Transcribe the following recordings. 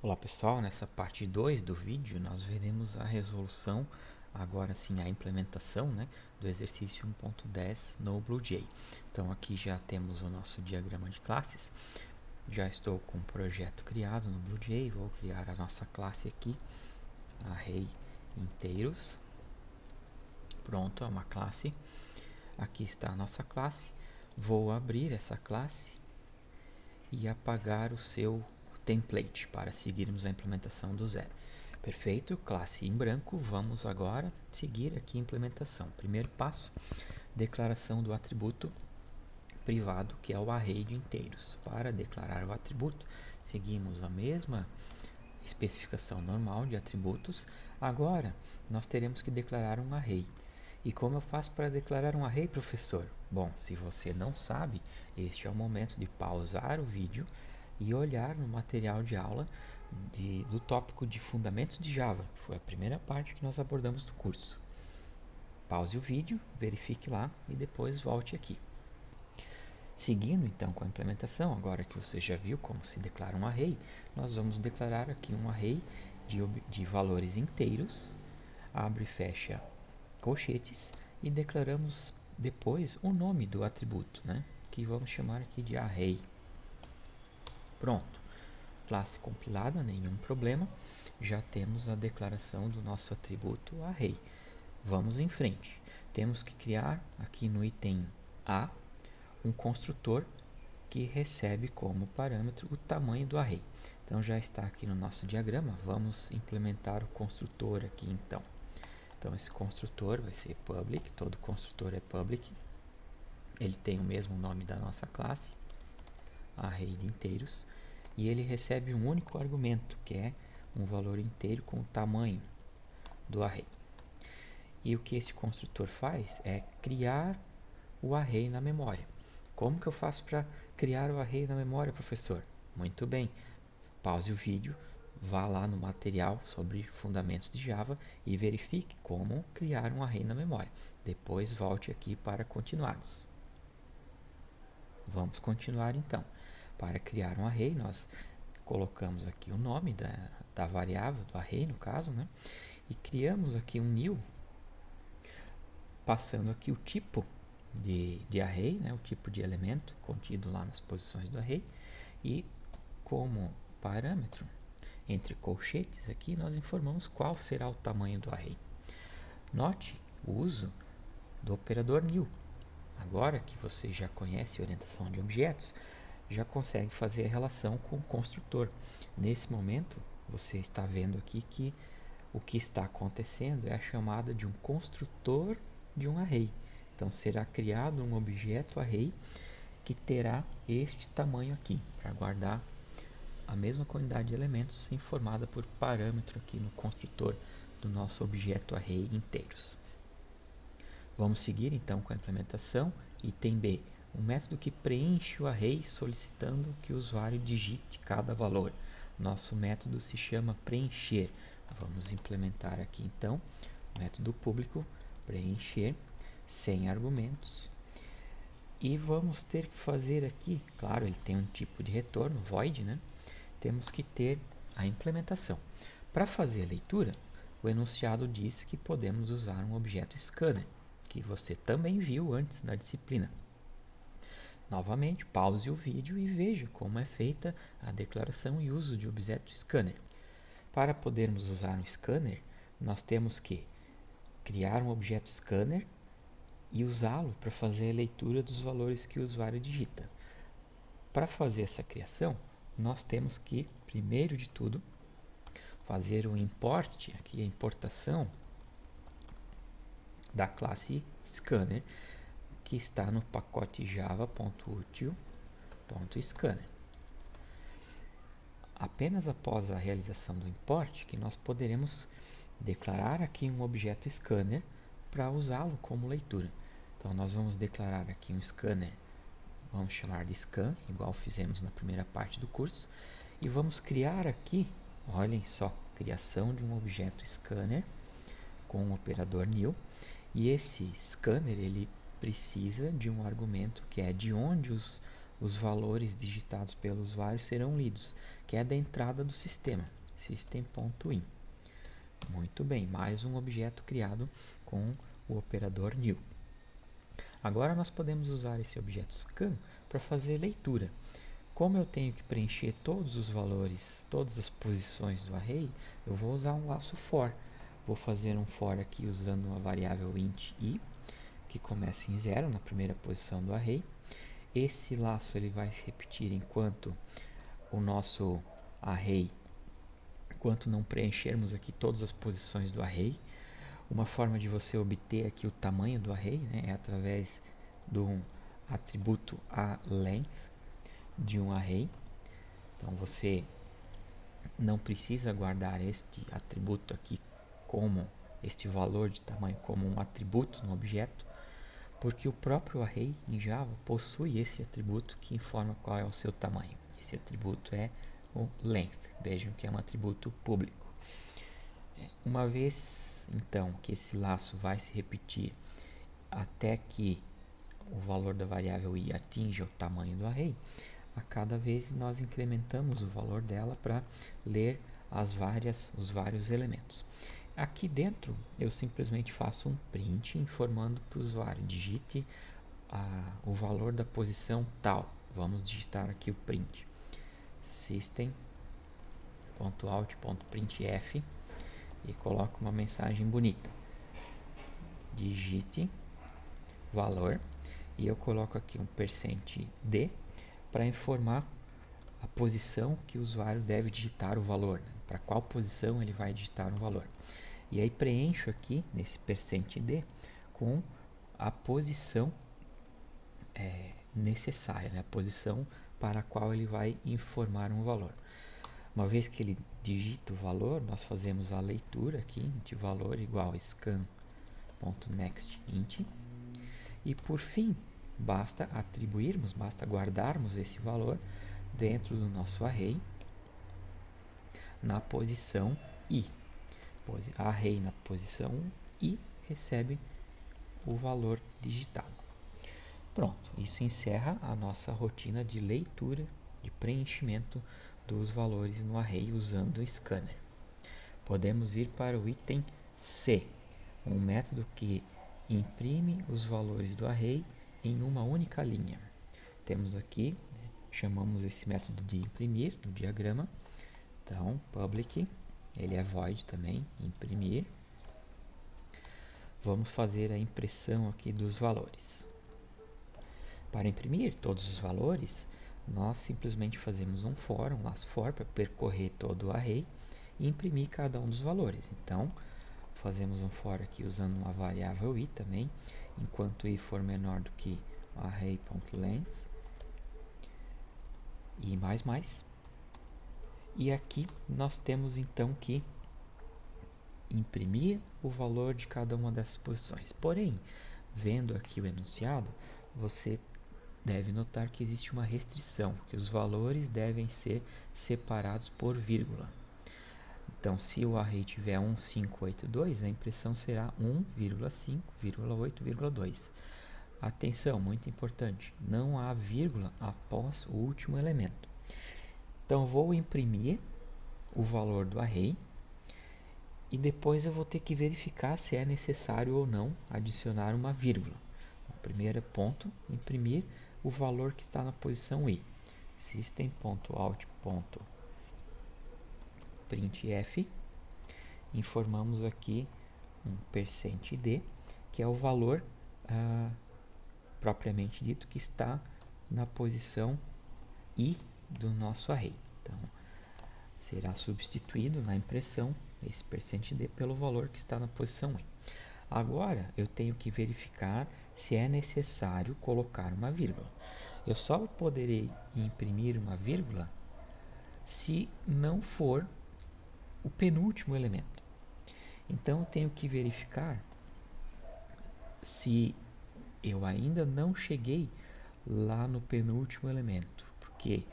Olá pessoal, nessa parte 2 do vídeo nós veremos a resolução, agora sim a implementação, do exercício 1.10 no BlueJ. Então aqui já temos o nosso diagrama de classes, já estou com o projeto criado no BlueJ, vou criar a nossa classe aqui, array inteiros. Pronto, é uma classe, aqui está a nossa classe, vou abrir essa classe e apagar o seu template para seguirmos a implementação do zero. Perfeito, classe em branco, vamos agora seguir aqui a implementação. Primeiro passo, declaração do atributo privado, que é o array de inteiros. Para declarar o atributo, seguimos a mesma especificação normal de atributos. Agora, nós teremos que declarar um array. E como eu faço para declarar um array, professor? Bom, se você não sabe, este é o momento de pausar o vídeo e olhar no material de aula do tópico de Fundamentos de Java. Foi a primeira parte que nós abordamos no curso. Pause o vídeo, verifique lá e depois volte aqui. Seguindo então com a implementação, agora que você já viu como se declara um array, nós vamos declarar aqui um array de valores inteiros, abre e fecha colchetes, e declaramos depois o nome do atributo, que vamos chamar aqui de array. Pronto, classe compilada, nenhum problema, já temos a declaração do nosso atributo array. Vamos em frente, temos que criar aqui no item A um construtor que recebe como parâmetro o tamanho do array. Então já está aqui no nosso diagrama, vamos implementar o construtor aqui então. Então esse construtor vai ser public, todo construtor é public, ele tem o mesmo nome da nossa classe, array de inteiros, e ele recebe um único argumento, que é um valor inteiro com o tamanho do array. E o que esse construtor faz é criar o array na memória. Como que eu faço para criar o array na memória, professor? Muito bem, pause o vídeo, vá lá no material sobre fundamentos de Java e verifique como criar um array na memória. Depois volte aqui para continuarmos. Vamos continuar então. Para criar um array, nós colocamos aqui o nome da variável, do array no caso, e criamos aqui um new, passando aqui o tipo de array, o tipo de elemento contido lá nas posições do array, e como parâmetro, entre colchetes aqui, nós informamos qual será o tamanho do array. Note o uso do operador new. Agora que você já conhece orientação de objetos, já consegue fazer a relação com o construtor. Nesse momento, você está vendo aqui que o que está acontecendo é a chamada de um construtor de um array. Então, será criado um objeto array que terá este tamanho aqui, para guardar a mesma quantidade de elementos informada por parâmetro aqui no construtor do nosso objeto array inteiros. Vamos seguir então com a implementação. Item B, um método que preenche o array solicitando que o usuário digite cada valor. Nosso método se chama preencher. Vamos implementar aqui então o método público preencher sem argumentos. E vamos ter que fazer aqui, claro, ele tem um tipo de retorno, void, temos que ter a implementação. Para fazer a leitura, o enunciado diz que podemos usar um objeto scanner, que você também viu antes na disciplina. Novamente, pause o vídeo e veja como é feita a declaração e uso de objeto scanner. Para podermos usar um scanner, nós temos que criar um objeto scanner e usá-lo para fazer a leitura dos valores que o usuário digita. Para fazer essa criação, nós temos que, primeiro de tudo, fazer o import, aqui a importação da classe scanner, que está no pacote java.util.scanner. Apenas após a realização do import, que nós poderemos declarar aqui um objeto scanner para usá-lo como leitura. Então, nós vamos declarar aqui um scanner, vamos chamar de scan, igual fizemos na primeira parte do curso, e vamos criar aqui, olhem só, criação de um objeto scanner com o operador new, e esse scanner ele precisa de um argumento que é de onde os os valores digitados pelo usuário serão lidos, que é da entrada do sistema, system.in. Muito bem, mais um objeto criado com o operador new. Agora nós podemos usar esse objeto scan para fazer leitura. Como eu tenho que preencher todos os valores, todas as posições do array, eu vou usar um laço for. Vou fazer um for aqui usando uma variável int i, que começa em 0 na primeira posição do array. Esse laço ele vai se repetir enquanto o nosso array, enquanto não preenchermos aqui todas as posições do array. Uma forma de você obter aqui o tamanho do array, né, é através do atributo aLength de um array. Então você não precisa guardar este atributo aqui como este valor de tamanho como um atributo no objeto, porque o próprio array em Java possui esse atributo que informa qual é o seu tamanho. Esse atributo é o length. Vejam que é um atributo público. Uma vez então que esse laço vai se repetir até que o valor da variável i atinja o tamanho do array, a cada vez nós incrementamos o valor dela para ler os vários elementos. Aqui dentro eu simplesmente faço um print informando para o usuário, digite o valor da posição tal. Vamos digitar aqui o print system.out.printf e coloco uma mensagem bonita, digite valor, e eu coloco aqui um %d para informar a posição que o usuário deve digitar o valor, né? Para qual posição ele vai digitar o valor. E aí preencho aqui nesse %d com a posição necessária, né? A posição para a qual ele vai informar um valor. Uma vez que ele digita o valor, nós fazemos a leitura aqui de valor igual a scan.nextInt. E por fim, basta guardarmos esse valor dentro do nosso array na posição i. Array na posição i recebe o valor digitado. Pronto, isso encerra a nossa rotina de leitura, de preenchimento dos valores no array usando o scanner. Podemos ir para o item C, um método que imprime os valores do array em uma única linha. Temos aqui, chamamos esse método de imprimir no diagrama. Então, public, ele é void também, imprimir. Vamos fazer a impressão aqui dos valores. Para imprimir todos os valores, nós simplesmente fazemos um laço for para percorrer todo o array e imprimir cada um dos valores. Então, fazemos um for aqui usando uma variável i também, enquanto i for menor do que array.length e mais. E aqui nós temos então que imprimir o valor de cada uma dessas posições. Porém, vendo aqui o enunciado, você deve notar que existe uma restrição, que os valores devem ser separados por vírgula. Então, se o array tiver 1582, a impressão será 1,5,8,2. Atenção, muito importante, não há vírgula após o último elemento. Então, vou imprimir o valor do array e depois eu vou ter que verificar se é necessário ou não adicionar uma vírgula. Então, primeiro ponto, imprimir o valor que está na posição i. System.out.printf, informamos aqui um %d, que é o valor propriamente dito que está na posição i do nosso array. Então, será substituído na impressão esse %d pelo valor que está na posição i. Agora, eu tenho que verificar se é necessário colocar uma vírgula. Eu só poderei imprimir uma vírgula se não for o penúltimo elemento. Então, eu tenho que verificar se eu ainda não cheguei lá no penúltimo elemento, porque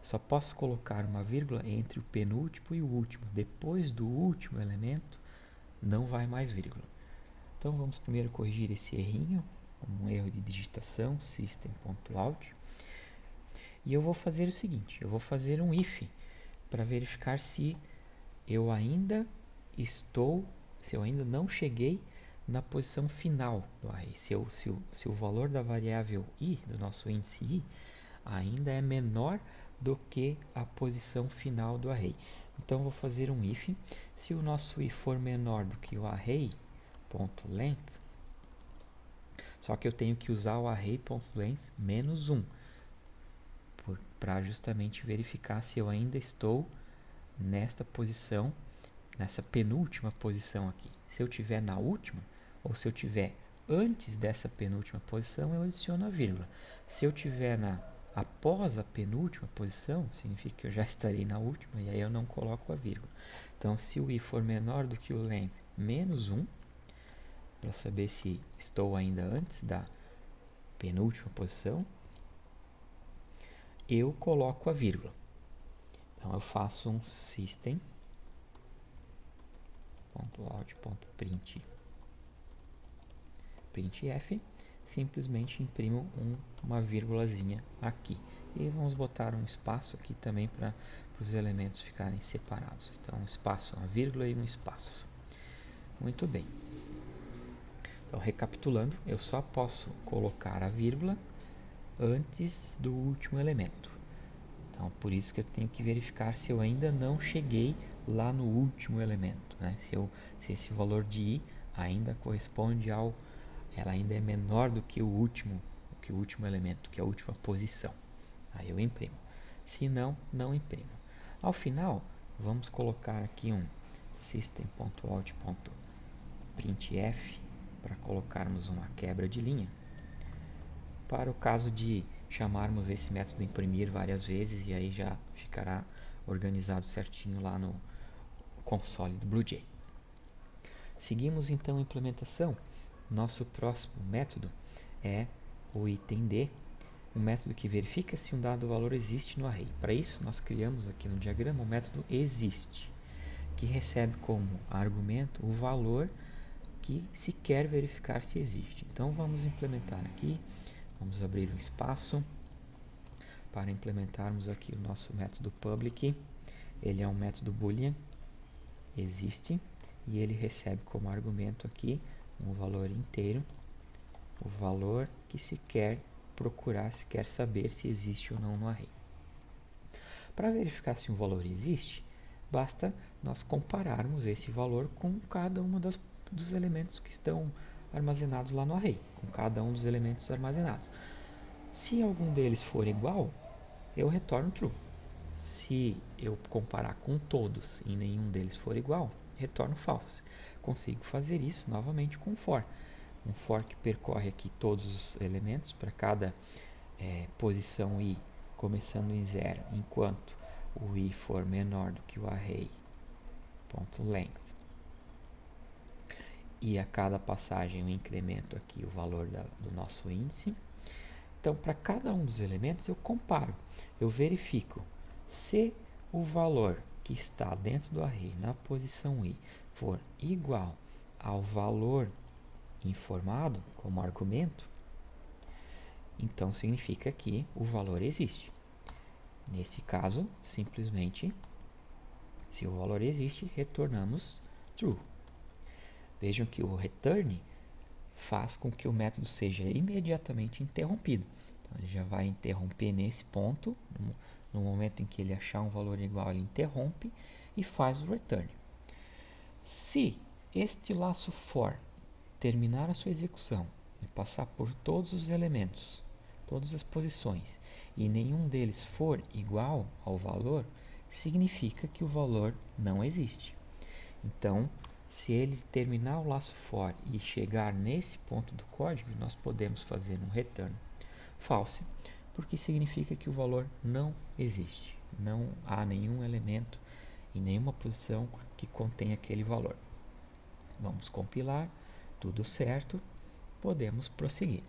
só posso colocar uma vírgula entre o penúltimo e o último. Depois do último elemento, não vai mais vírgula. Então, vamos primeiro corrigir esse errinho, um erro de digitação, system.out. E eu vou fazer o seguinte, eu vou fazer um if para verificar se eu ainda não cheguei na posição final do array, se o valor da variável i, do nosso índice i, ainda é menor do que a posição final do array. Então, vou fazer um if, se o nosso i for menor do que o array.length, só que eu tenho que usar o array.length menos 1, para justamente verificar se eu ainda estou nesta posição, nessa penúltima posição aqui. Se eu estiver na última, ou se eu estiver antes dessa penúltima posição, eu adiciono a vírgula. Se eu estiver após a penúltima posição, significa que eu já estarei na última, e aí eu não coloco a vírgula. Então, se o i for menor do que o length menos 1, para saber se estou ainda antes da penúltima posição, eu coloco a vírgula. Então, eu faço um system.out.printf, simplesmente imprimo uma vírgulazinha aqui. E vamos botar um espaço aqui também para os elementos ficarem separados. Então, um espaço, uma vírgula e um espaço. Muito bem. Então, recapitulando, eu só posso colocar a vírgula antes do último elemento. Então, por isso que eu tenho que verificar se eu ainda não cheguei lá no último elemento, né? Se esse valor de i ainda corresponde ela ainda é menor do que o último elemento, que é a última posição. Aí eu imprimo. Se não, não imprimo. Ao final, vamos colocar aqui um system.out.printf para colocarmos uma quebra de linha, para o caso de chamarmos esse método imprimir várias vezes, e aí já ficará organizado certinho lá no console do BlueJ. Seguimos então a implementação. Nosso próximo método é o item D, um método que verifica se um dado valor existe no array. Para isso, nós criamos aqui no diagrama o método existe, que recebe como argumento o valor que se quer verificar se existe. Então, vamos implementar aqui. Vamos abrir um espaço para implementarmos aqui o nosso método public. Ele é um método boolean, existe, e ele recebe como argumento aqui um valor inteiro, o valor que se quer procurar, se quer saber se existe ou não no array. Para verificar se um valor existe, basta nós compararmos esse valor com cada um dos elementos que estão armazenados lá no array, com cada um dos elementos armazenados. Se algum deles for igual, eu retorno true. Se eu comparar com todos e nenhum deles for igual, retorno false. Consigo fazer isso novamente com for. Um for que percorre aqui todos os elementos para cada posição i começando em 0, enquanto o i for menor do que o array.length. E a cada passagem eu incremento aqui o valor do nosso índice. Então, para cada um dos elementos eu comparo, eu verifico se o valor que está dentro do array na posição i for igual ao valor informado como argumento, então significa que o valor existe. Nesse caso, simplesmente, se o valor existe, retornamos true. Vejam que o return faz com que o método seja imediatamente interrompido. Então, ele já vai interromper nesse ponto, no momento em que ele achar um valor igual, ele interrompe e faz o return. Se este laço for terminar a sua execução e passar por todos os elementos, todas as posições, e nenhum deles for igual ao valor, significa que o valor não existe. Então, se ele terminar o laço for e chegar nesse ponto do código, nós podemos fazer um return false, porque significa que o valor não existe. Não há nenhum elemento em nenhuma posição que contém aquele valor. Vamos compilar, tudo certo, podemos prosseguir.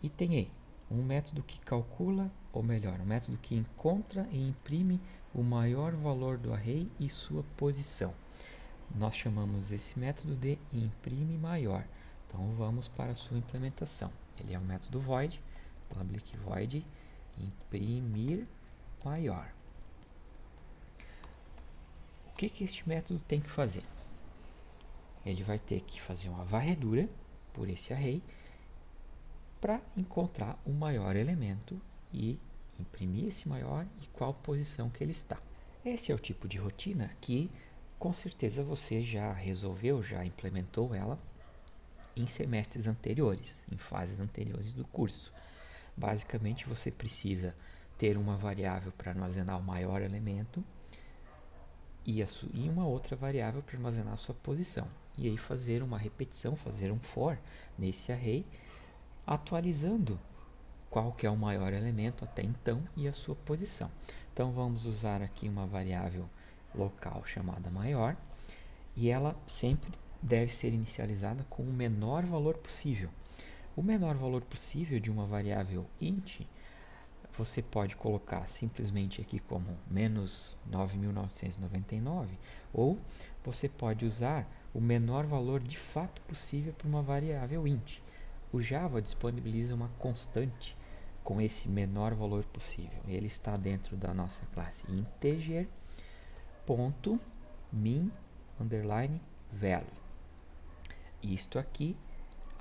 Item E, um método que calcula, ou melhor, um método que encontra e imprime o maior valor do array e sua posição. Nós chamamos esse método de imprime maior. Então vamos para a sua implementação. Ele é um método void, public void imprimir maior. O que este método tem que fazer? Ele vai ter que fazer uma varredura por esse array para encontrar o maior elemento e imprimir esse maior e qual posição que ele está. Esse é o tipo de rotina que com certeza você já resolveu, já implementou ela em semestres anteriores, em fases anteriores do curso. Basicamente você precisa ter uma variável para armazenar o maior elemento e uma outra variável para armazenar a sua posição. E aí fazer uma repetição, fazer um for nesse array, atualizando qual que é o maior elemento até então e a sua posição. Então vamos usar aqui uma variável local chamada maior, e ela sempre deve ser inicializada com o menor valor possível. O menor valor possível de uma variável int, você pode colocar simplesmente aqui como menos 9.999, ou você pode usar o menor valor de fato possível para uma variável int. O Java disponibiliza uma constante com esse menor valor possível. Ele está dentro da nossa classe integer.min_value. Isto aqui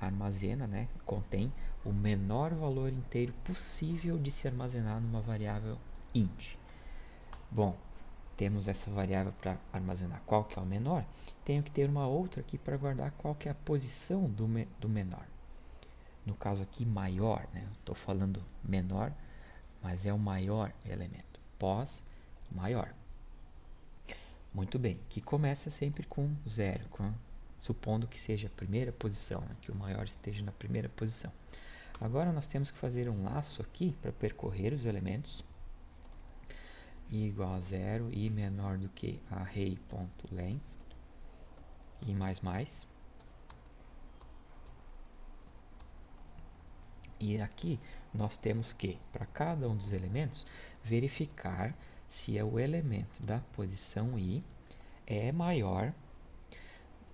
armazena, contém o menor valor inteiro possível de se armazenar numa variável int. Bom, temos essa variável para armazenar qual que é o menor, tenho que ter uma outra aqui para guardar qual que é a posição do menor. No caso aqui, maior, estou falando menor, mas é o maior elemento, pós maior. Muito bem, que começa sempre com 0, supondo que seja a primeira posição, que o maior esteja na primeira posição. Agora nós temos que fazer um laço aqui para percorrer os elementos, igual a 0 e menor do que array.length e mais. E aqui nós temos que, para cada um dos elementos, verificar se o elemento da posição i é maior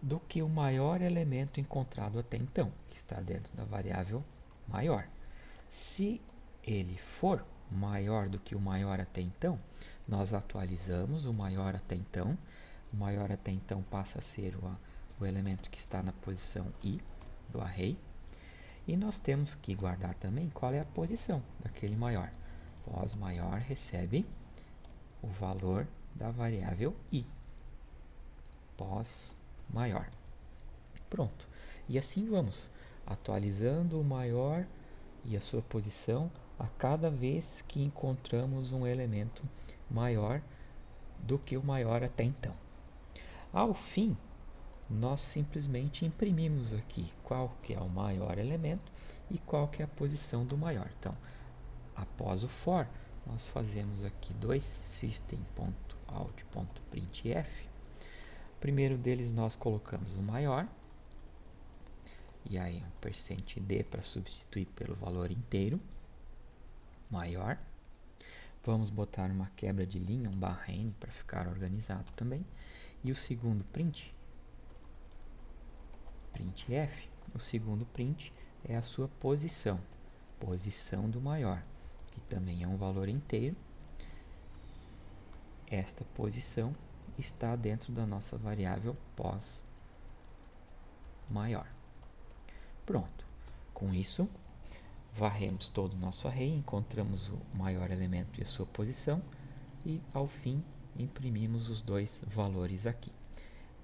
do que o maior elemento encontrado até então, que está dentro da variável maior. Se ele for maior do que o maior até então, nós atualizamos o maior até então. O maior até então passa a ser o elemento que está na posição i do array. E nós temos que guardar também qual é a posição daquele maior. Pós maior recebe o valor da variável i. Pós maior. Pronto. E assim vamos, atualizando o maior e a sua posição a cada vez que encontramos um elemento maior do que o maior até então. Ao fim, nós simplesmente imprimimos aqui qual que é o maior elemento e qual que é a posição do maior. Então, após o for, nós fazemos aqui dois system.out.printf. O primeiro deles nós colocamos o maior, e aí um %d para substituir pelo valor inteiro, maior. Vamos botar uma quebra de linha, um /n, para ficar organizado também. E o segundo printf, o segundo print é a sua posição do maior, que também é um valor inteiro. Esta posição está dentro da nossa variável pós maior. Pronto. Com isso, varremos todo o nosso array, encontramos o maior elemento e a sua posição e, ao fim, imprimimos os dois valores aqui.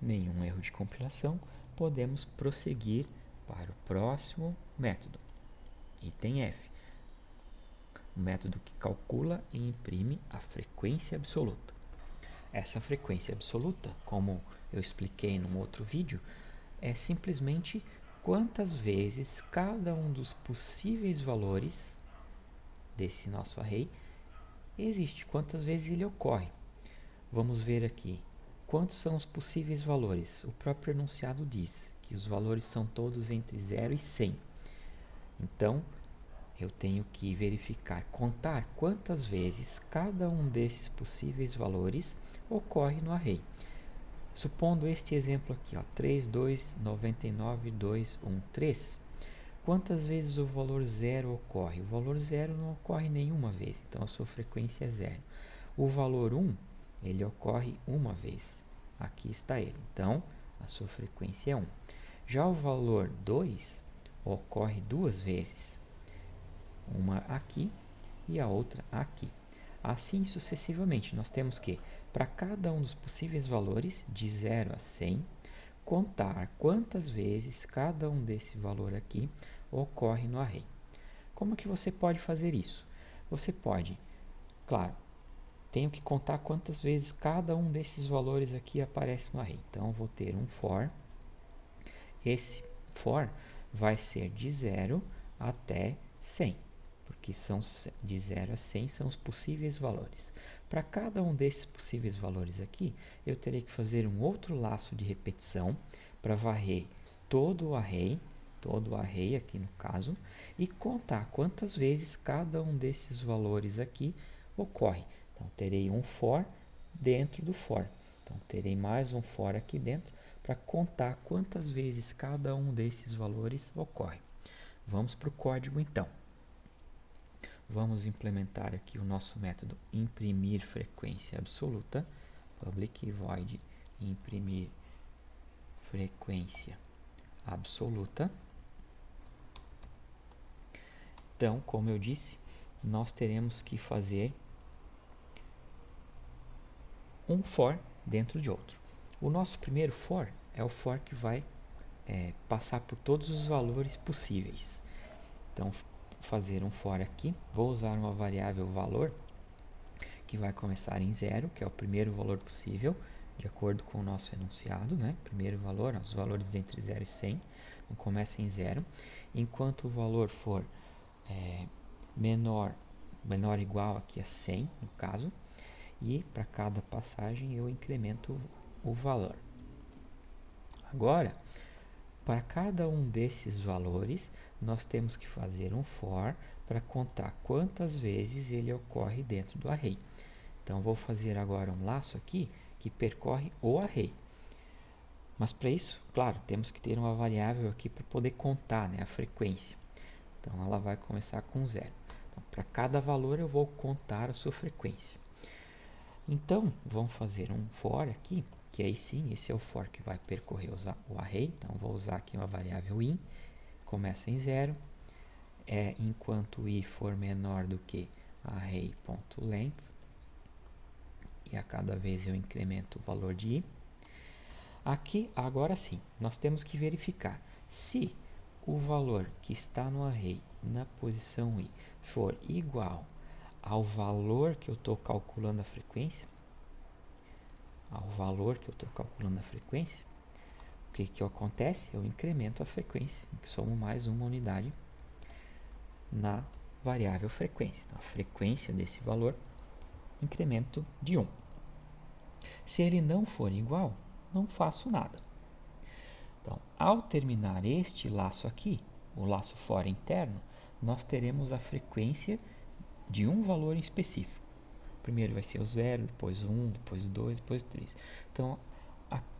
Nenhum erro de compilação, podemos prosseguir para o próximo método. Item F. O método que calcula e imprime a frequência absoluta. Essa frequência absoluta, como eu expliquei num outro vídeo, é simplesmente quantas vezes cada um dos possíveis valores desse nosso array existe, quantas vezes ele ocorre. Vamos ver aqui. Quantos são os possíveis valores? O próprio enunciado diz que os valores são todos entre 0 e 100. Então, eu tenho que verificar, contar quantas vezes cada um desses possíveis valores ocorre no array. Supondo este exemplo aqui, 3, 2, 99, 2, 1, 3. Quantas vezes o valor 0 ocorre? O valor 0 não ocorre nenhuma vez, então a sua frequência é 0. O valor 1, ele ocorre uma vez. Aqui está ele. Então, a sua frequência é 1. Já o valor 2 ocorre duas vezes. Uma aqui e a outra aqui. Assim sucessivamente, nós temos que, para cada um dos possíveis valores, de 0 a 100, contar quantas vezes cada um desse valor aqui ocorre no array. Como que você pode fazer isso? Você pode, claro, tenho que contar quantas vezes cada um desses valores aqui aparece no array. Então, eu vou ter um for. Esse for vai ser de 0 até 100, porque são de 0 a 100 são os possíveis valores. Para cada um desses possíveis valores aqui, eu terei que fazer um outro laço de repetição para varrer todo o array aqui no caso, e contar quantas vezes cada um desses valores aqui ocorre. Então, terei um for dentro do for. Então, terei mais um for aqui dentro para contar quantas vezes cada um desses valores ocorre. Vamos para o código então. Vamos implementar aqui o nosso método imprimir frequência absoluta. Public void imprimir frequência absoluta. Então, como eu disse, nós teremos que fazer um for dentro de outro. O nosso primeiro for é o for que vai passar por todos os valores possíveis. Então, fazer um for aqui, vou usar uma variável valor que vai começar em 0, que é o primeiro valor possível, de acordo com o nosso enunciado, né? Primeiro valor, os valores entre 0 e 100, então começa em 0. Enquanto o valor for menor ou igual aqui a 100, no caso, e para cada passagem eu incremento o valor. Agora, para cada um desses valores, nós temos que fazer um for para contar quantas vezes ele ocorre dentro do array. Então, vou fazer agora um laço aqui que percorre o array. Mas para isso, claro, temos que ter uma variável aqui para poder contar, né, a frequência. Então, ela vai começar com 0. Então, para cada valor, eu vou contar a sua frequência. Então, vamos fazer um for aqui, que aí sim, esse é o for que vai percorrer o array. Então, vou usar aqui uma variável in, começa em 0, enquanto i for menor do que array.length, e a cada vez eu incremento o valor de i. Aqui, agora sim, nós temos que verificar se o valor que está no array na posição i for igual ao valor que eu estou calculando a frequência, o que acontece? Eu incremento a frequência, que somos mais uma unidade na variável frequência. Então, a frequência desse valor, incremento de 1. Se ele não for igual, não faço nada. Então, ao terminar este laço aqui, o laço for interno, nós teremos a frequência de um valor em específico. Primeiro vai ser o 0, depois o 1, depois o 2, depois o 3. Então,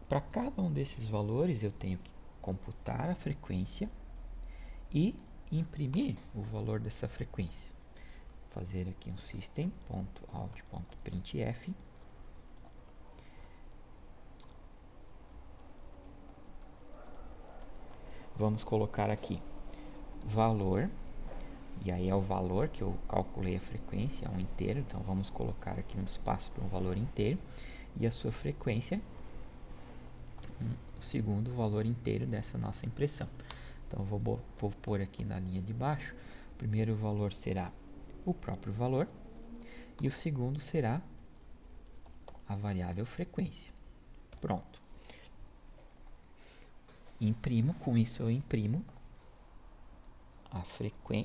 para cada um desses valores, eu tenho que computar a frequência e imprimir o valor dessa frequência. Vou fazer aqui um system.out.printf. Vamos colocar aqui valor, e aí é o valor que eu calculei a frequência, é um inteiro, então vamos colocar aqui um espaço para um valor inteiro, e a sua frequência, o segundo valor inteiro dessa nossa impressão. Então vou pôr aqui na linha de baixo, o primeiro valor será o próprio valor, e o segundo será a variável frequência. Pronto. Imprimo, com isso eu imprimo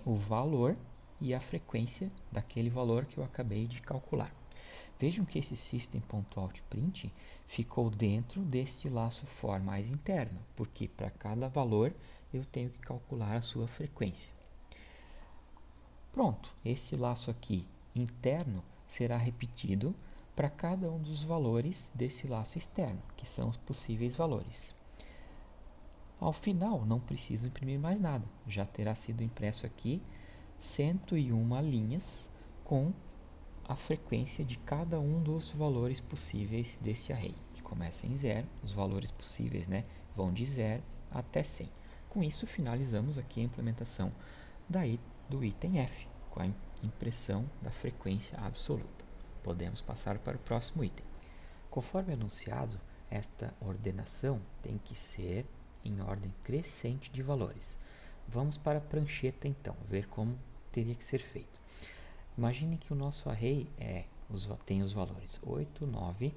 o valor e a frequência daquele valor que eu acabei de calcular. Vejam que esse system.outPrint ficou dentro desse laço for mais interno, porque para cada valor eu tenho que calcular a sua frequência. Pronto, esse laço aqui interno será repetido para cada um dos valores desse laço externo, que são os possíveis valores. Ao final, não preciso imprimir mais nada. Já terá sido impresso aqui 101 linhas com a frequência de cada um dos valores possíveis desse array, que começa em 0, os valores possíveis, né, vão de 0 até 100. Com isso, finalizamos aqui a implementação do item F, com a impressão da frequência absoluta. Podemos passar para o próximo item. Conforme anunciado, esta ordenação tem que ser em ordem crescente de valores. Vamos para a prancheta então, ver como teria que ser feito. Imagine que o nosso array tem os valores 8, 9,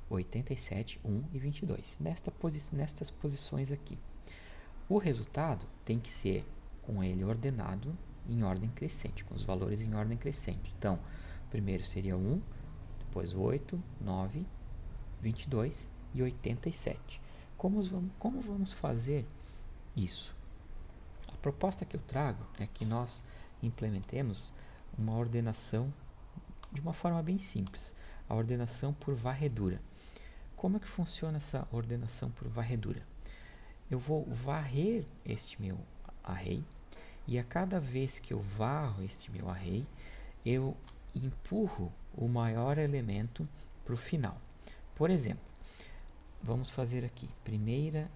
87, 1 e 22, nestas posições aqui. O resultado tem que ser com ele ordenado em ordem crescente, com os valores em ordem crescente. Então, primeiro seria 1, depois 8, 9, 22 e 87. Como vamos fazer isso? A proposta que eu trago é que nós implementemos uma ordenação de uma forma bem simples, a ordenação por varredura. Como é que funciona essa ordenação por varredura? Eu vou varrer este meu array e a cada vez que eu varro este meu array, eu empurro o maior elemento para o final. Por exemplo, vamos fazer aqui, primeira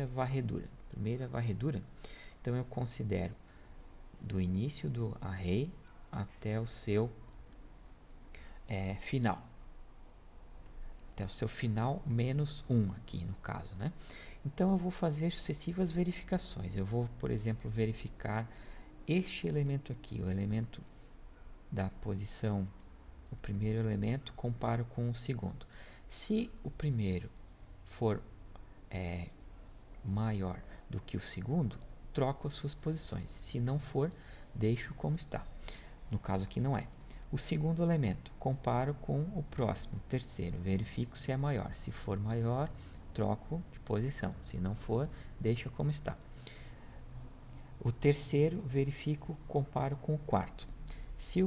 varredura. Primeira varredura, então eu considero do início do array até o seu final. Até o seu final menos 1 aqui no caso, né? Então eu vou fazer sucessivas verificações. Eu vou, por exemplo, verificar este elemento aqui, o elemento da posição, o primeiro elemento, comparo com o segundo. Se o primeiro for maior do que o segundo, troco as suas posições. Se não for, deixo como está. No caso aqui não é. O segundo elemento, comparo com o próximo, o terceiro, verifico se é maior. Se for maior, troco de posição. Se não for, deixo como está. O terceiro, verifico, comparo com o quarto. Se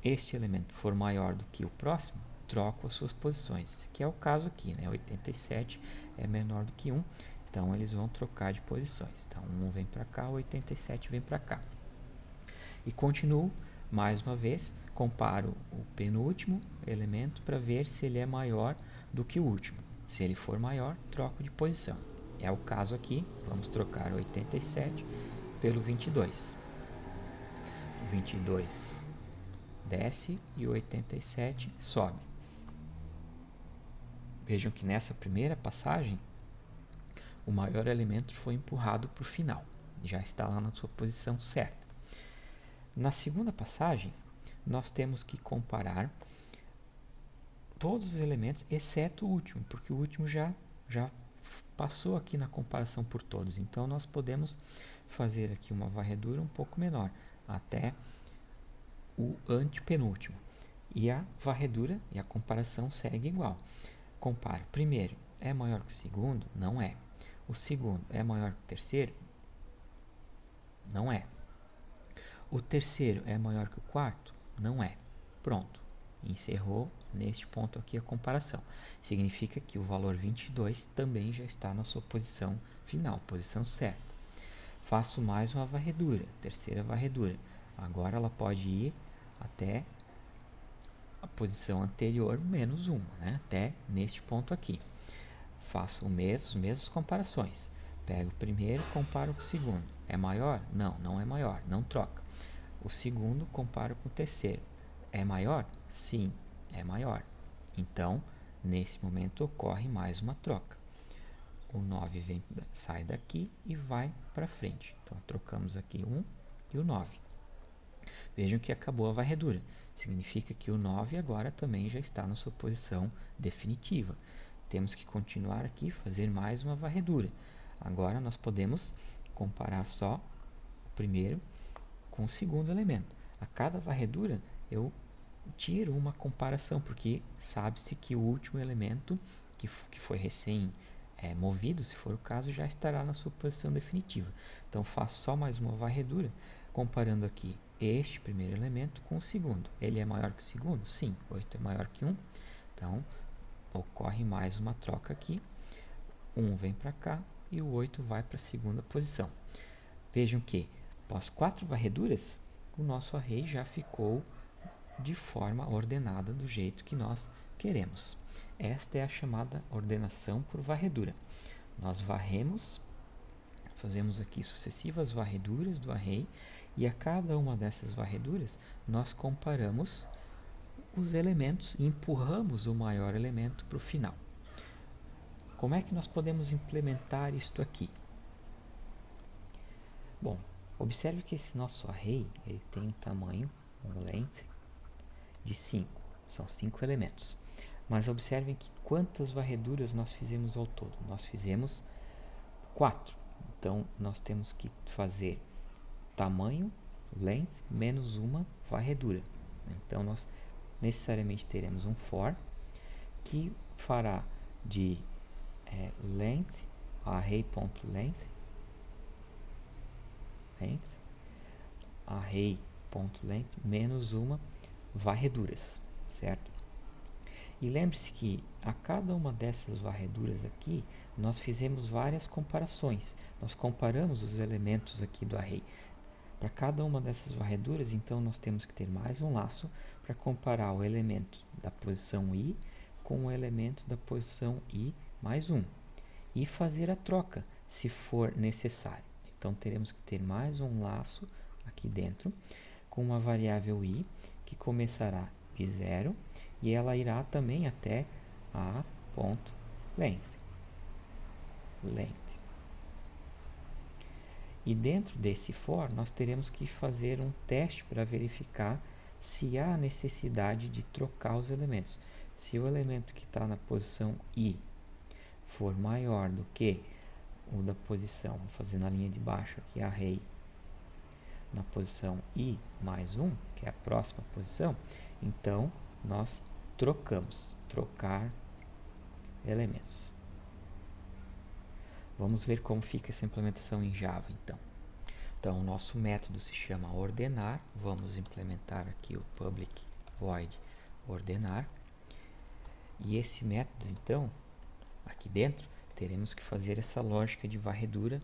este elemento for maior do que o próximo, troco as suas posições, que é o caso aqui, né? 87 é menor do que 1, então eles vão trocar de posições. Então 1 vem para cá, 87 vem para cá. E continuo, mais uma vez, comparo o penúltimo elemento para ver se ele é maior do que o último. Se ele for maior, troco de posição. É o caso aqui, vamos trocar 87 pelo 22. O 22 desce e o 87 sobe. Vejam que nessa primeira passagem, o maior elemento foi empurrado para o final. Já está lá na sua posição certa. Na segunda passagem, nós temos que comparar todos os elementos, exceto o último, porque o último já passou aqui na comparação por todos. Então, nós podemos fazer aqui uma varredura um pouco menor, até o antepenúltimo. E a varredura e a comparação segue igual. Comparo. Primeiro, é maior que o segundo? Não é. O segundo é maior que o terceiro? Não é. O terceiro é maior que o quarto? Não é. Pronto. Encerrou neste ponto aqui a comparação. Significa que o valor 22 também já está na sua posição final, posição certa. Faço mais uma varredura, terceira varredura. Agora ela pode ir até a posição anterior menos 1, né? Até neste ponto aqui. Faço as mesmas comparações. Pego o primeiro, comparo com o segundo. É maior? Não, não é maior, não troca. O segundo, comparo com o terceiro. É maior? Sim, é maior. Então, nesse momento, ocorre mais uma troca. O 9 sai daqui e vai para frente. Então, trocamos aqui 1 e o 9. Vejam que acabou a varredura. Significa que o 9 agora também já está na sua posição definitiva. Temos que continuar aqui, fazer mais uma varredura. Agora nós podemos comparar só o primeiro com o segundo elemento. A cada varredura eu tiro uma comparação, porque sabe-se que o último elemento que foi recém movido, se for o caso, já estará na sua posição definitiva. Então faço só mais uma varredura, comparando aqui este primeiro elemento com o segundo. Ele é maior que o segundo? Sim, 8 é maior que 1. Então, ocorre mais uma troca aqui. 1 vem para cá, e o 8 vai para a segunda posição. Vejam que, após 4 varreduras, o nosso array já ficou de forma ordenada do jeito que nós queremos. Esta é a chamada ordenação por varredura. Nós varremos, fazemos aqui sucessivas varreduras do array e a cada uma dessas varreduras nós comparamos os elementos e empurramos o maior elemento para o final. Como é que nós podemos implementar isto aqui? Bom, observe que esse nosso array ele tem um tamanho, um length, de 5. São 5 elementos. Mas observem que quantas varreduras nós fizemos ao todo. Nós fizemos 4. Então, nós temos que fazer tamanho, length, menos uma varredura. Então, nós necessariamente teremos um for que fará de length, array.length, array.length menos uma varreduras, certo? E lembre-se que a cada uma dessas varreduras aqui, nós fizemos várias comparações. Nós comparamos os elementos aqui do array. Para cada uma dessas varreduras, então, nós temos que ter mais um laço para comparar o elemento da posição i com o elemento da posição i mais 1. E fazer a troca, se for necessário. Então, teremos que ter mais um laço aqui dentro, com uma variável i, que começará de 0, e ela irá também até a ponto length. E dentro desse for, nós teremos que fazer um teste para verificar se há necessidade de trocar os elementos. Se o elemento que está na posição i for maior do que o da posição, vou fazer na linha de baixo aqui, array, na posição i mais 1, que é a próxima posição, então nós trocamos, trocar elementos. Vamos ver como fica essa implementação em Java, então. Então, o nosso método se chama ordenar. Vamos implementar aqui o public void ordenar. E esse método, então, aqui dentro, teremos que fazer essa lógica de varredura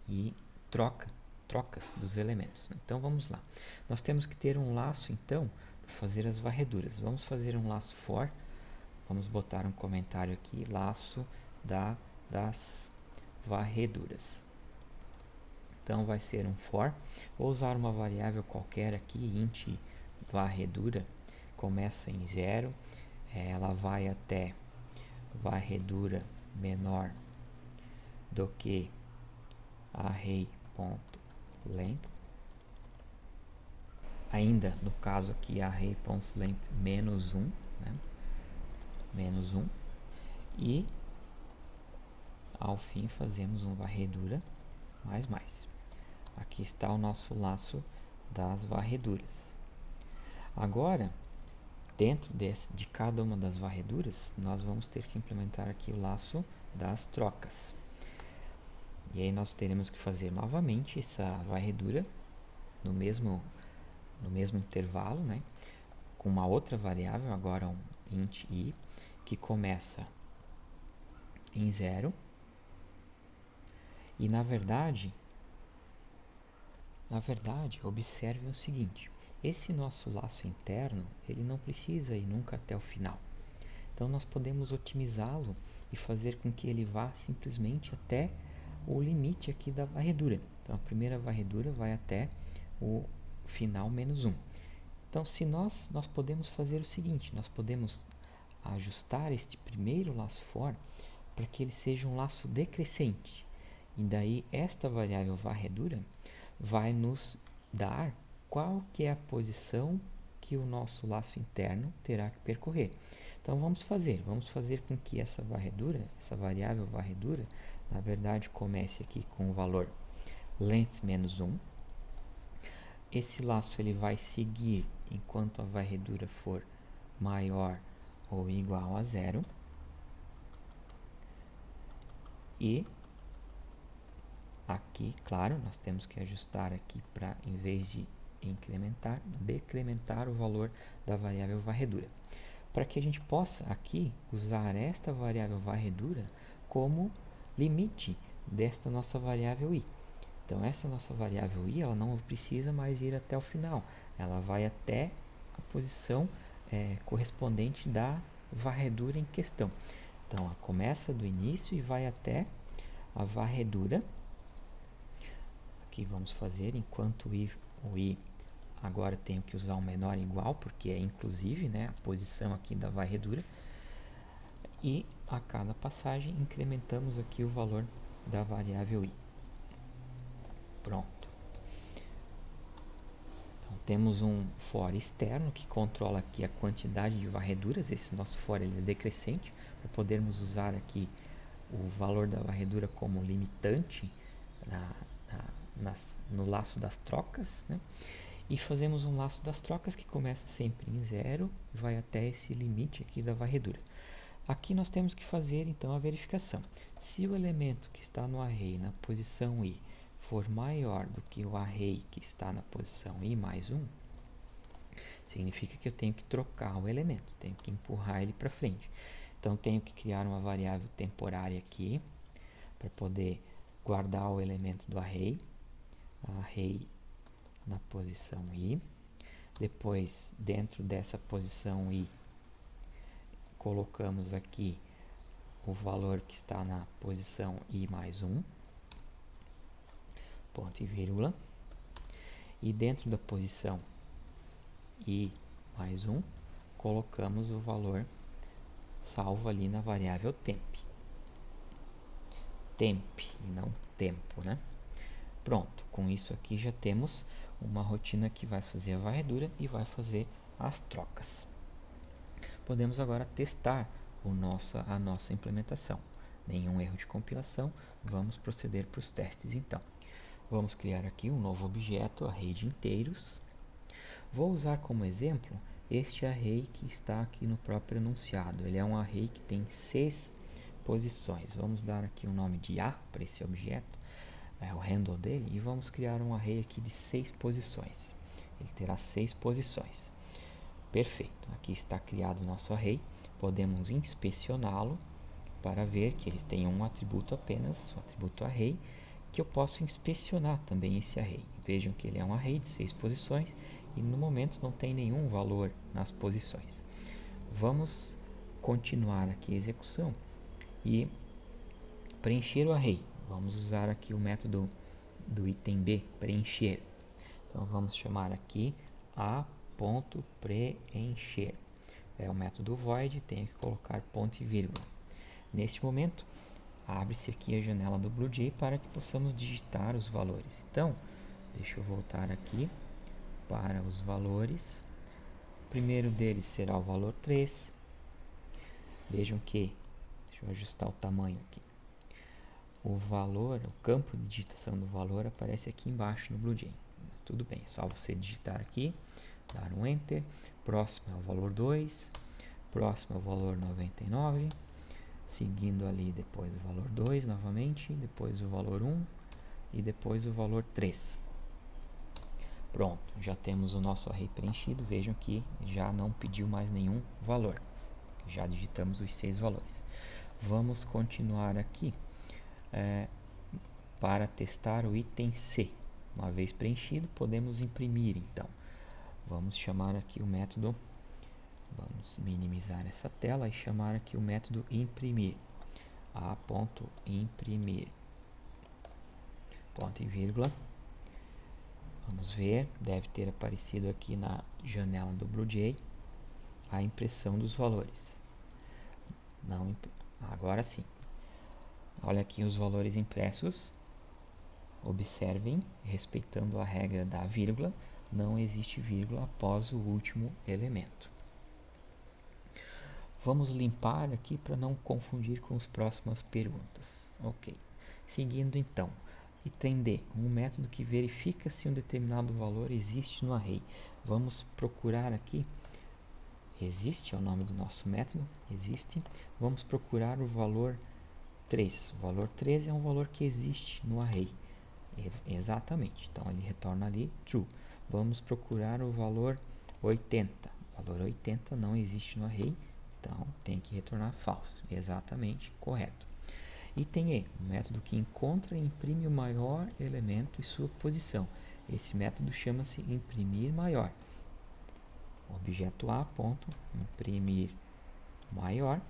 e trocas dos elementos. Então, vamos lá. Nós temos que ter um laço, então, para fazer as varreduras. Vamos fazer um laço for. Vamos botar um comentário aqui, laço das varreduras. Então, vai ser um for. Vou usar uma variável qualquer aqui, int varredura, começa em 0, ela vai até varredura menor do que array.length. Ainda no caso aqui, array.length menos 1, né? Menos 1. E ao fim fazemos um varredura mais. Aqui está o nosso laço das varreduras. Agora, dentro de cada uma das varreduras, nós vamos ter que implementar aqui o laço das trocas. E aí nós teremos que fazer novamente essa varredura no mesmo intervalo, né? Com uma outra variável, agora um int i, que começa em 0. E na verdade, observe o seguinte, esse nosso laço interno, ele não precisa ir nunca até o final. Então, nós podemos otimizá-lo e fazer com que ele vá simplesmente até o limite aqui da varredura. Então, a primeira varredura vai até o final menos 1. Então, se nós podemos fazer o seguinte, nós podemos ajustar este primeiro laço for para que ele seja um laço decrescente. E daí, esta variável varredura vai nos dar qual que é a posição que o nosso laço interno terá que percorrer. Então, vamos fazer com que essa variável varredura, na verdade, comece aqui com o valor length menos 1. Esse laço ele vai seguir enquanto a varredura for maior ou igual a 0. E aqui, claro, nós temos que ajustar aqui para, em vez de incrementar, decrementar o valor da variável varredura. Para que a gente possa aqui usar esta variável varredura como limite desta nossa variável i. Então, essa nossa variável i, ela não precisa mais ir até o final. Ela vai até a posição correspondente da varredura em questão. Então, ela começa do início e vai até a varredura. Aqui vamos fazer, enquanto o i agora tenho que usar um menor igual, porque é inclusive, né, a posição aqui da varredura. E a cada passagem incrementamos aqui o valor da variável i. Pronto. Então, temos um for externo que controla aqui a quantidade de varreduras. Esse nosso for ele é decrescente, para podermos usar aqui o valor da varredura como limitante no laço das trocas, né? E fazemos um laço das trocas que começa sempre em 0 e vai até esse limite aqui da varredura. Aqui nós temos que fazer então a verificação. Se o elemento que está no array na posição i for maior do que o array que está na posição i mais 1, significa que eu tenho que trocar o elemento, tenho que empurrar ele para frente. Então tenho que criar uma variável temporária aqui para poder guardar o elemento do array na posição i. Depois, dentro dessa posição i, colocamos aqui o valor que está na posição i mais 1, ponto e vírgula. E dentro da posição i mais 1, colocamos o valor salvo ali na variável temp. Temp e não tempo, né? Pronto, com isso aqui já temos uma rotina que vai fazer a varredura e vai fazer as trocas. Podemos agora testar a nossa implementação. Nenhum erro de compilação, vamos proceder para os testes então. Vamos criar aqui um novo objeto, array de inteiros. Vou usar como exemplo este array que está aqui no próprio enunciado. Ele é um array que tem 6 posições. Vamos dar aqui o nome de A para esse objeto, o handle dele, e vamos criar um array aqui de 6 posições. Ele terá 6 posições. Perfeito, aqui está criado o nosso array. Podemos inspecioná-lo para ver que ele tem um atributo apenas, o atributo array, que eu posso inspecionar também esse array. Vejam que ele é um array de 6 posições e no momento não tem nenhum valor nas posições. Vamos continuar aqui a execução e preencher o array. Vamos usar aqui o método do item B, preencher. Então vamos chamar aqui a.preencher. É o método void, tenho que colocar ponto e vírgula. Neste momento, abre-se aqui a janela do BlueJ para que possamos digitar os valores. Então, deixa eu voltar aqui para os valores. O primeiro deles será o valor 3. Vejam que, deixa eu ajustar o tamanho aqui. O valor, o campo de digitação do valor aparece aqui embaixo no BlueJ. Mas tudo bem, é só você digitar aqui, dar um Enter. Próximo é o valor 2, próximo é o valor 99, seguindo ali depois o valor 2 novamente, depois o valor 1 e depois o valor 3. Pronto, já temos o nosso array preenchido. Vejam que já não pediu mais nenhum valor, já digitamos os 6 valores. Vamos continuar aqui para testar o item C. Uma vez preenchido, podemos imprimir. Então, vamos chamar aqui o método, vamos minimizar essa tela e chamar aqui o método imprimir. a.imprimir, ponto e vírgula. Vamos ver, deve ter aparecido aqui na janela do BlueJ a impressão dos valores. Não, agora sim. Olha aqui os valores impressos. Observem, respeitando a regra da vírgula, não existe vírgula após o último elemento. Vamos limpar aqui para não confundir com as próximas perguntas. Ok. Seguindo então, item D, um método que verifica se um determinado valor existe no array. Vamos procurar aqui, existe é o nome do nosso método, existe. Vamos procurar o valor 3. O valor 3 é um valor que existe no array. Exatamente, então ele retorna ali true. Vamos procurar o valor 80. O valor 80 não existe no array, então tem que retornar false. Exatamente, correto. Item E, um método que encontra e imprime o maior elemento e sua posição. Esse método chama-se imprimir maior. Objeto A, ponto, imprimir maior,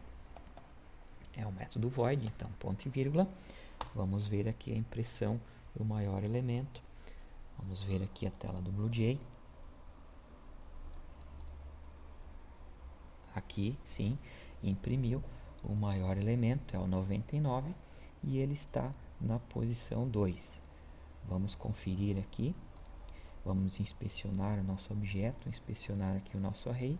é o método void, então ponto e vírgula. Vamos ver aqui a impressão do maior elemento. Vamos ver aqui a tela do BlueJ. Aqui, sim, imprimiu o maior elemento, é o 99, e ele está na posição 2. Vamos conferir aqui. Vamos inspecionar o nosso objeto, inspecionar aqui o nosso array.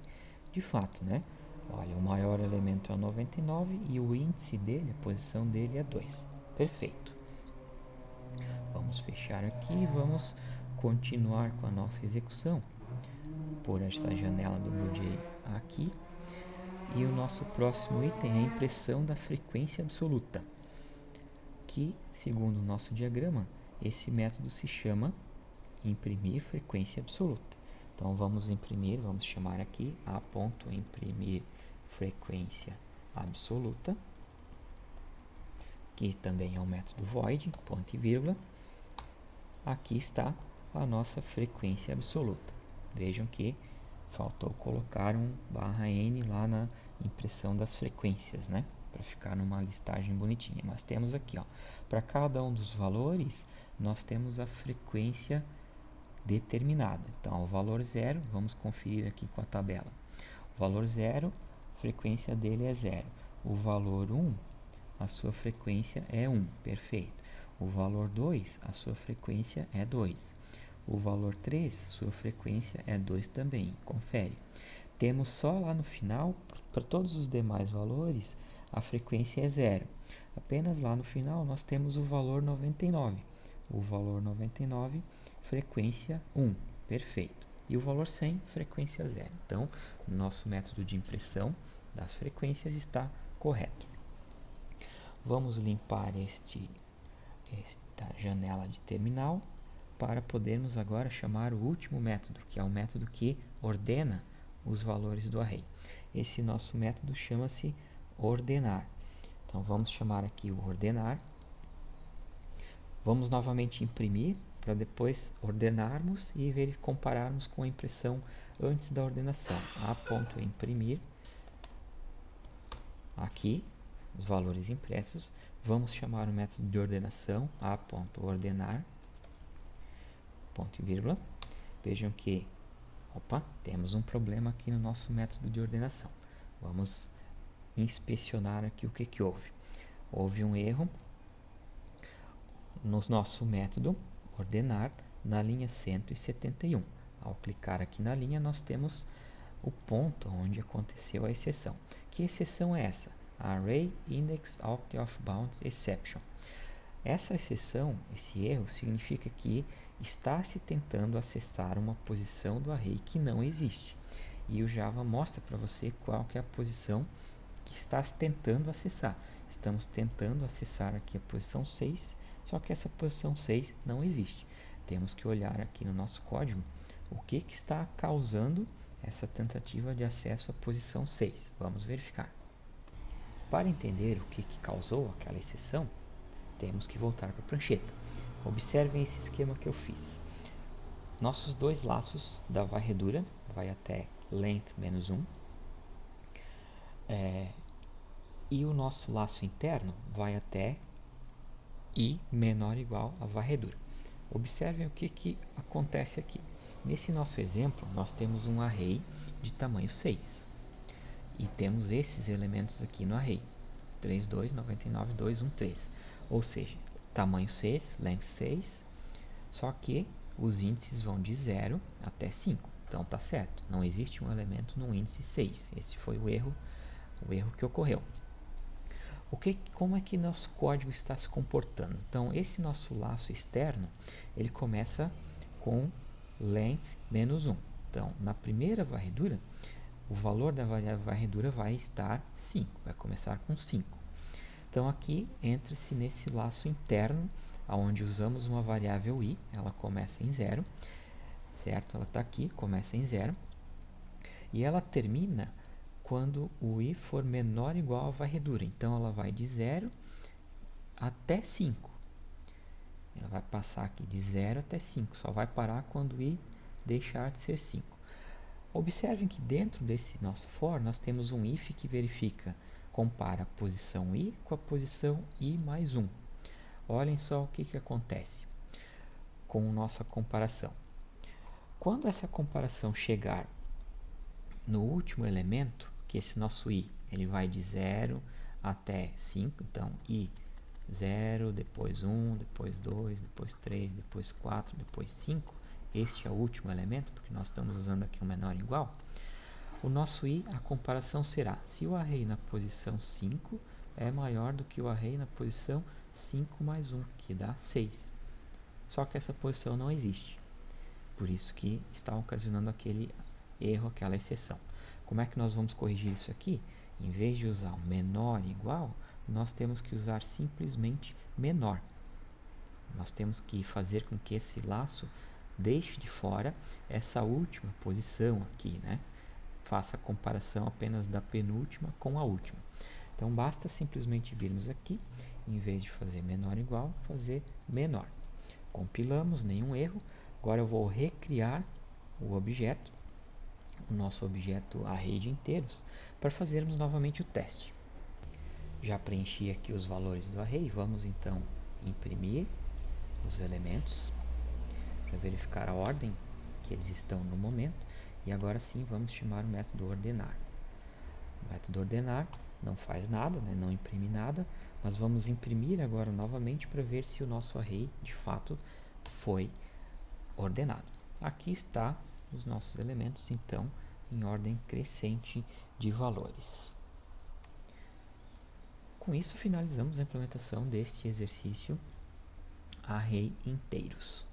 De fato, né? Olha, o maior elemento é o 99 e o índice dele, a posição dele é 2. Perfeito. Vamos fechar aqui e vamos continuar com a nossa execução. Por esta janela do BlueJ aqui. E o nosso próximo item é a impressão da frequência absoluta, que, segundo o nosso diagrama, esse método se chama imprimir frequência absoluta. Então vamos imprimir, vamos chamar aqui a.imprimir frequência absoluta, que também é um método void, ponto e vírgula. Aqui está a nossa frequência absoluta. Vejam que faltou colocar um /n lá na impressão das frequências, né? Para ficar numa listagem bonitinha. Mas temos aqui, ó, para cada um dos valores, nós temos a frequência determinada. Então, o valor 0, vamos conferir aqui com a tabela. O valor 0, a frequência dele é 0. O valor 1, a sua frequência é 1. Perfeito. O valor 2, a sua frequência é 2. O valor 3, sua frequência é 2 também. Confere. Temos só lá no final, para todos os demais valores, a frequência é 0. Apenas lá no final nós temos o valor 99. O valor 99, frequência 1. Perfeito. E o valor 100, frequência 0. Então, nosso método de impressão das frequências está correto. Vamos limpar esta janela de terminal para podermos agora chamar o último método, que é o método que ordena os valores do array. Esse nosso método chama-se ordenar. Então, vamos chamar aqui o ordenar. Vamos novamente imprimir para depois ordenarmos e compararmos com a impressão antes da ordenação. A.imprimir, aqui, os valores impressos. Vamos chamar o método de ordenação, A.ordenar, ponto e vírgula. Vejam que, temos um problema aqui no nosso método de ordenação. Vamos inspecionar aqui o que houve. Houve um erro no nosso método ordenar na linha 171. Ao clicar aqui na linha, nós temos o ponto onde aconteceu a exceção. Que exceção é essa? Array Index Out of Bounds Exception. Essa exceção, esse erro, significa que está se tentando acessar uma posição do array que não existe. E o Java mostra para você qual que é a posição que está tentando acessar. Estamos tentando acessar aqui a posição 6, só que essa posição 6 não existe. Temos que olhar aqui no nosso código o que está causando essa tentativa de acesso à posição 6. Vamos verificar. Para entender o que causou aquela exceção, temos que voltar para a prancheta. Observem esse esquema que eu fiz. Nossos dois laços da varredura vai até length menos 1. E o nosso laço interno vai até i menor ou igual a varredura. Observem o que acontece aqui. Nesse nosso exemplo, nós temos um array de tamanho 6. E temos esses elementos aqui no array. 3, 2, 99, 2, 1, 3. Ou seja, tamanho 6, length 6, só que os índices vão de 0 até 5. Então, tá certo. Não existe um elemento no índice 6. Esse foi o erro que ocorreu. Como é que nosso código está se comportando? Então, esse nosso laço externo, ele começa com length menos 1. Então, na primeira varredura, o valor da variável varredura vai estar 5, vai começar com 5. Então, aqui entra-se nesse laço interno, onde usamos uma variável i, ela começa em 0, certo? Ela está aqui, começa em 0, e ela termina quando o i for menor ou igual à varredura. Então, ela vai de 0 até 5. Ela vai passar aqui de 0 até 5, só vai parar quando i deixar de ser 5. Observem que dentro desse nosso for, nós temos um if que compara a posição i com a posição i mais 1. Olhem só o que acontece com nossa comparação. Quando essa comparação chegar no último elemento, que esse nosso i, ele vai de 0 até 5, então i 0, depois 1, depois 2, depois 3, depois 4, depois 5, este é o último elemento, porque nós estamos usando aqui um menor igual, o nosso i, a comparação será se o array na posição 5 é maior do que o array na posição 5 mais 1, que dá 6. Só que essa posição não existe. Por isso que está ocasionando aquele erro, aquela exceção. Como é que nós vamos corrigir isso aqui? Em vez de usar o menor igual, nós temos que usar simplesmente menor. Nós temos que fazer com que esse laço deixe de fora essa última posição aqui, né? Faça a comparação apenas da penúltima com a última. Então, basta simplesmente virmos aqui, em vez de fazer menor igual, fazer menor. Compilamos, nenhum erro. Agora eu vou recriar o objeto, o nosso objeto array de inteiros, para fazermos novamente o teste. Já preenchi aqui os valores do array, vamos então imprimir os elementos para verificar a ordem que eles estão no momento. E agora sim vamos chamar o método ordenar. O método ordenar não faz nada, né? Não imprime nada, mas vamos imprimir agora novamente para ver se o nosso array de fato foi ordenado. Aqui está os nossos elementos, então, em ordem crescente de valores. Com isso, finalizamos a implementação deste exercício array inteiros.